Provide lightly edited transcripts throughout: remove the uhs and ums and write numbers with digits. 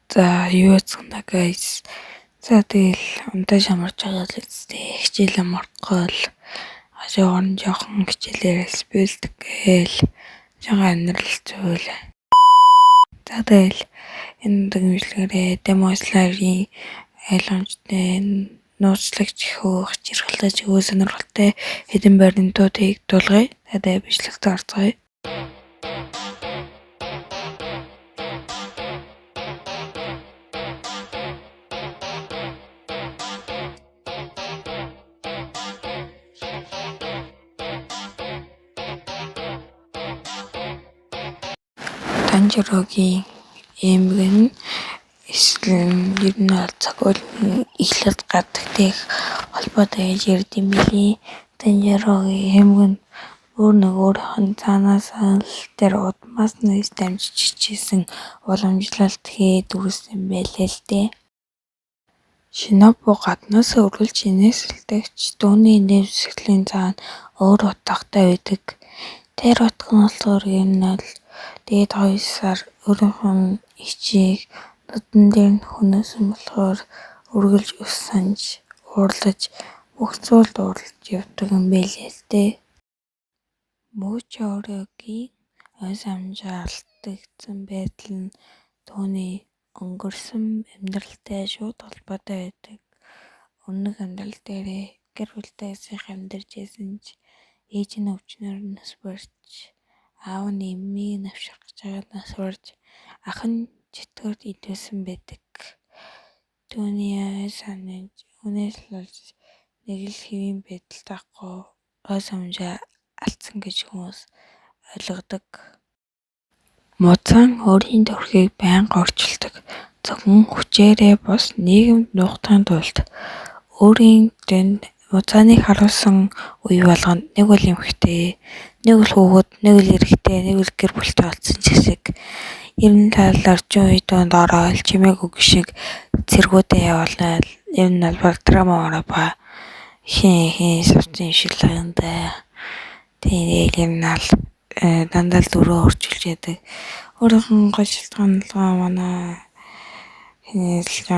За юу яцгана guys. За тэгэл унтаж амарч байгаа л үстэй. Хичээл амархгүй л ажиогоор нь жоохон хичээлээр спилдэг гээл жоохон амьдрал зүйл. За тэгэл энэ дэмжлэгээрээ демосларын ойлгомжтой нууцлагч хөө хичээлтэй өгөө сонирхолтой хэдэн байрны дуудыг дуулгая. Тэгээд бичлэгт орцгоё. Танжирогийн эмгэг нь эсвэл ер нь цагуул эхлээд гадагтай холбоотой гэж ярьдсан билий. Танжирогийн эмгэг нь өөрийнх нь цаанаас л тэр удмаас нь дамжиж хичээсэн уламжлалт хийгээд үүссэн байлээ л дээ. Шинобу гаднаас өргөлж инээсэлдэгч дууны нэмсгэлийн цаана өөр утгатай байдаг. Тэр утга нь болохоор ер нь л дээд 2 сар өөрийнх нь ичийг нудан дээр нь хөнөөсөн болохоор өргөлж ус санж уурлаж бүх зүйлд уурлаж явдаг юм байлээ л дээ. Мөчөрөгийн ой самжаа алдагдсан байдал нь түүний өнгөрсөн амьдралтай шууд холбоотой байдаг. Өмнөх амьдрал дээрээ гэр бүлтэй сайхан амьдарч байсан ч ээж нь өвчнөр нас барьж аав нь эмээг навших гэж байгаад нас барж ах нь чөтгөрд идвэсэн байдаг. Түүний ой санаж үнээс л болж нэг л хэвийн байдал тахгүй ой самжаа алдсан гэж хүмүүс ойлгодог. Муцан өөрийн төрхийг байнга орчилдог. Зөвхөн хүчээрээ бос нийгэмд нуугдахын тулд өөрийн дэнд муцааныг харуулсан үе болгонд нэг бол эмхтэй, нэг бол хүүхэд, нэг л эрэгтэй, нэг л гэр бүлтэй болсон ч гэсэн ер нь тал орчин үед ороод чимээг үг шиг цэргүүдээ явуулаад ер нь албаар драма ороо хин сувцын шилэндээ тэгээд ер нь ал дандаа л дөрөв орчилж яадаг. Өөрийнх нь гол шалтгаанлага манай хинээс л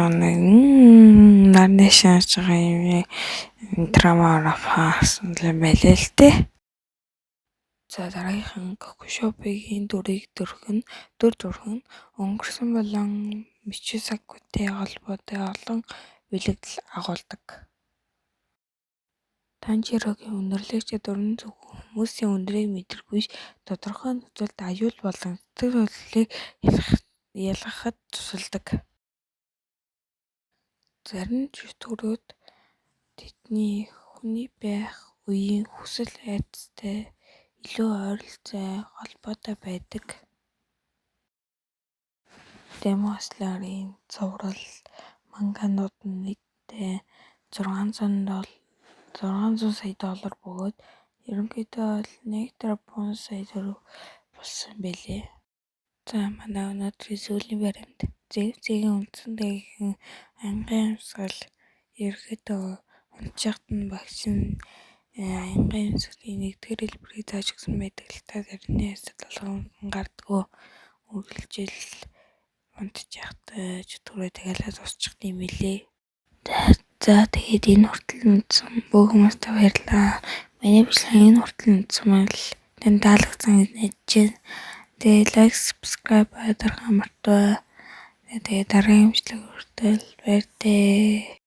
нарны шааж байгаа юм драма ороосон юм байлээ л дээ. За дараагийнхан Кокушопигийн дүрийг дүрхэн өнгөрсөн болон Мичисакутэй холбоотой олон бэлэгдэл агуулдаг. Танжирогийн өнөрлөгч дөрвөн зөвхөн хүмүүсийн өндрийг мэдэргүй тодорхой нөхцөлд аюул болон сэтгэл хөдлөлийг ялгахад тусалдаг. Зарим чөтгөрүүд тэдний хүний байх үеийн хүсэл айдастай илүү ойролцоо холбоотой байдаг. Демосларын цуврал манганууд нь нийтдээ $600 сая бөгөөд ерөнхийдөө бол 1 тэрбум сая төгрөг болсон байлээ. За манай өнөөдрийн сүүлийн баримт зэвсгийн үндсэн дээгүүр ангын амьсгал ерөнхийдөө унтчихт нь багш нь ангын амьсгалын 1-р хэлбэрийг зааж өгсөн байдаг л та тэрний эсрэг болгон гардгөө үргэлжил унтчихтай чөтгөрөө тэгэлээ тусчих юм билээ. За тэгээд энэ хүртэл үндсэн бүх хүмүүстээ баярлалаа. Миний бичлэг энэ хүртэл үндсэн бол тань таалагдсан гэж найдаж байна. Тэгээд лайк, subscribe дарахаа мартаа. Тэгээд дараагийн бичлэг хүртэл баяртай.